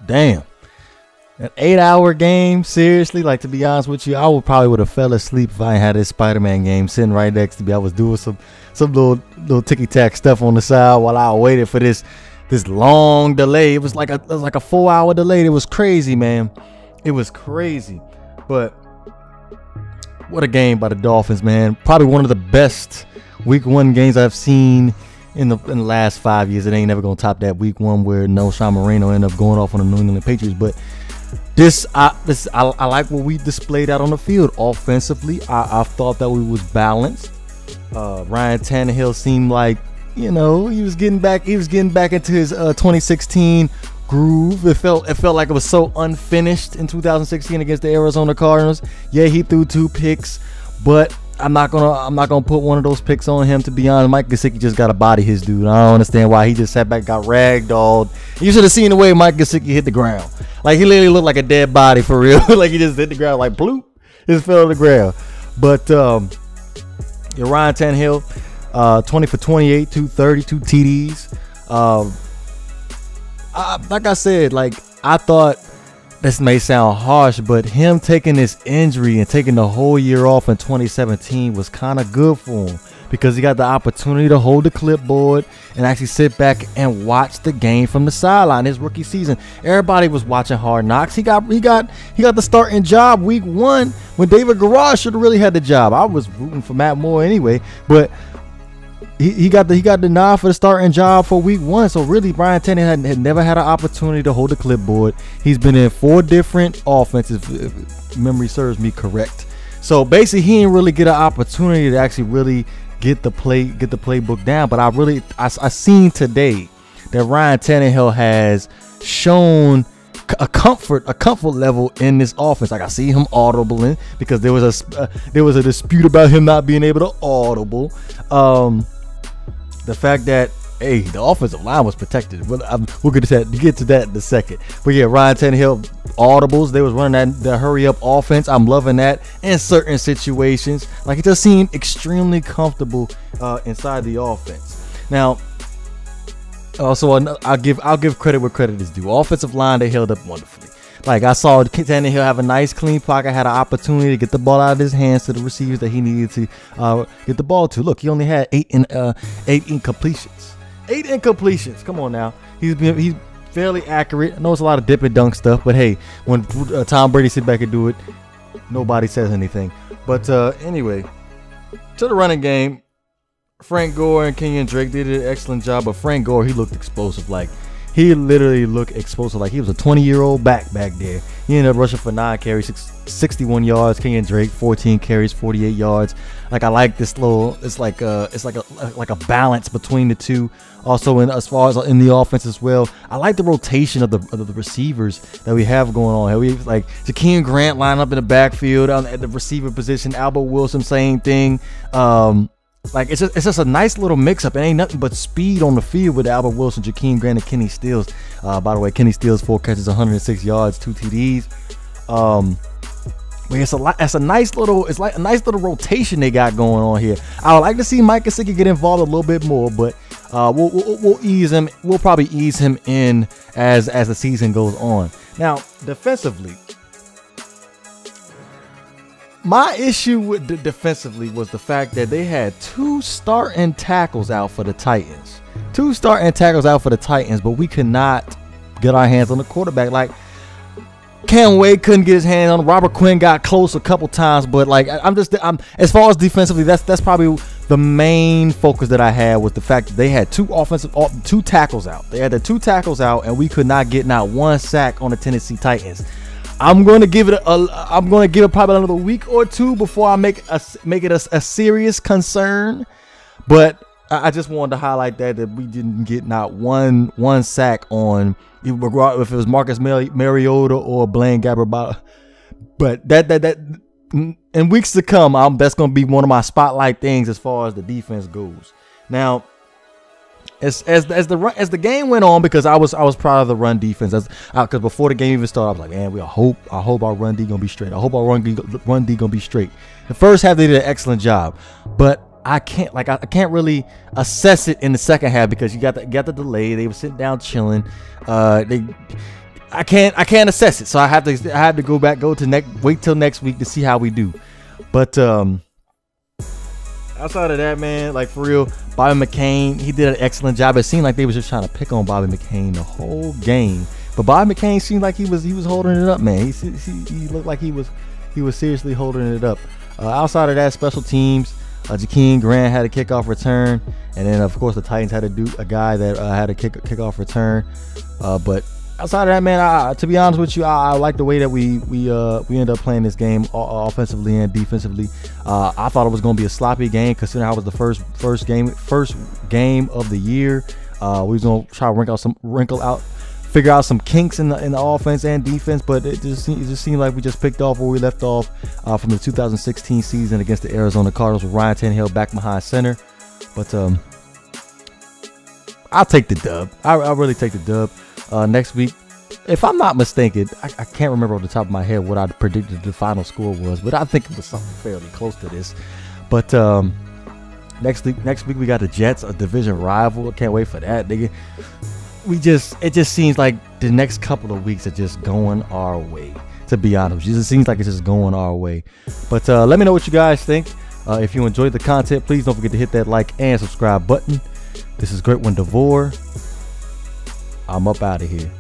damn. An 8-hour game, seriously. Like, to be honest with you, I would have fell asleep if I had this Spider-Man game sitting right next to me. I was doing some little ticky-tack stuff on the side while I waited for this long delay. It was like a 4-hour delay. It was crazy, man. It was crazy. But what a game by the Dolphins, man. Probably one of the best Week 1 games I've seen in the last 5 years. It ain't never gonna top that Week 1 where Sean Moreno ended up going off on the New England Patriots. But I like what we displayed out on the field offensively. I thought that we was balanced. Ryan Tannehill seemed like, he was getting back into his 2016 groove. It felt like it was so unfinished in 2016 against the Arizona Cardinals. Yeah, he threw 2 picks, but I'm not gonna put one of those picks on him, to be honest. Mike Gesicki just got to body his dude. I don't understand why he just sat back, got ragdolled. You should have seen the way Mike Gesicki hit the ground. Like, he literally looked like a dead body for real. Like, he just hit the ground like bloop, just fell to the ground. But Ryan Tannehill, 20 for 28, 230, 2 TDs. Like I said, I thought, this may sound harsh, but him taking this injury and taking the whole year off in 2017 was kind of good for him, because he got the opportunity to hold the clipboard and actually sit back and watch the game from the sideline. His rookie season, everybody was watching Hard Knocks. He got the starting job Week 1 when David Garage should have really had the job. I was rooting for Matt Moore anyway, but he got the nod for the starting job for Week 1. So really, Ryan Tannehill had never had an opportunity to hold the clipboard. He's been in 4 different offenses, if memory serves me correct. So basically, he didn't really get an opportunity to actually really get the playbook down. But I seen today that Ryan Tannehill has shown a comfort level in this offense. Like, I see him audibling, because there was a dispute about him not being able to audible. The fact that, hey, the offensive line was protected. We'll get to that in a second. But yeah, Ryan Tannehill audibles. They was running the hurry up offense. I'm loving that in certain situations. Like, it just seemed extremely comfortable inside the offense. Now, also, I'll give credit where credit is due. Offensive line, they held up wonderfully. Like, I saw Tannehill have a nice clean pocket, had an opportunity to get the ball out of his hands to the receivers that he needed to get the ball to. Look, he only had 8 incompletions. 8 incompletions. Come on now. He's fairly accurate. I know it's a lot of dip and dunk stuff, but hey, when Tom Brady sit back and do it, nobody says anything. But anyway, to the running game, Frank Gore and Kenyon Drake did an excellent job. But Frank Gore, he looked explosive. Like, he literally looked explosive, like he was a 20-year-old back there. He ended up rushing for 9 carries, 61 yards. Kenyon Drake, 14 carries, 48 yards. Like, I like this little. It's like a balance between the two. Also, as far as in the offense as well, I like the rotation of the receivers that we have going on here. We have, like, Jakeem Grant line up in the backfield at the receiver position. Albert Wilson, same thing. Like, it's just a nice little mix-up. It ain't nothing but speed on the field with Albert Wilson, Jakeem Grant, and Kenny Stills. By the way, Kenny Stills 4 catches, 106 yards, 2 TDs. But it's a nice little rotation they got going on here. I would like to see Mike Gesicki get involved a little bit more, but we'll ease him. We'll probably ease him in as the season goes on. Now, defensively, my issue with defensively was the fact that they had 2 starting tackles out for the Titans. 2 starting tackles out for the Titans, but we could not get our hands on the quarterback. Like, Cam Wade couldn't get his hands on. Robert Quinn got close a couple times, but like, I'm as far as defensively, that's probably the main focus that I had, was the fact that they had 2 tackles out. They had the 2 tackles out, and we could not get not 1 sack on the Tennessee Titans. I'm going to give it probably another week or 2 before I make it a serious concern. But I just wanted to highlight that we didn't get not one sack on, if it was Marcus Mariota or Blaine Gabbert. But that in weeks to come, that's going to be one of my spotlight things as far as the defense goes. Now, as the game went on, because I was proud of the run defense, because before the game even started, I was like, man, I hope our run D gonna be straight. I hope our run D gonna be straight. The first half they did an excellent job, but I can't really assess it in the second half, because you got the delay. They were sitting down chilling. I can't assess it, so I have to wait till next week to see how we do. But outside of that, man, like for real, Bobby McCain, he did an excellent job. It seemed like they was just trying to pick on Bobby McCain the whole game, but Bobby McCain seemed like he was holding it up, man. He looked like he was seriously holding it up. Outside of that, special teams, Jakeem Grant had a kickoff return, and then of course the Titans had a guy that had a kickoff return. But outside of that, man, to be honest with you, I like the way that we ended up playing this game offensively and defensively. I thought it was going to be a sloppy game, considering how it was the first game of the year. We was going to try to figure out some kinks in the offense and defense, but it just seemed like we just picked off where we left off from the 2016 season against the Arizona Cardinals with Ryan Tannehill back behind center. But I'll take the dub. I'll really take the dub. Next week, if I'm not mistaken, I can't remember off the top of my head what I predicted the final score was, but I think it was something fairly close to this. But next week we got the Jets, a division rival. I can't wait for that, nigga. It just seems like the next couple of weeks are just going our way, to be honest. It just seems like it's just going our way. But let me know what you guys think. If you enjoyed the content, please don't forget to hit that like and subscribe button. This is GreatOne DeVore. I'm up out of here.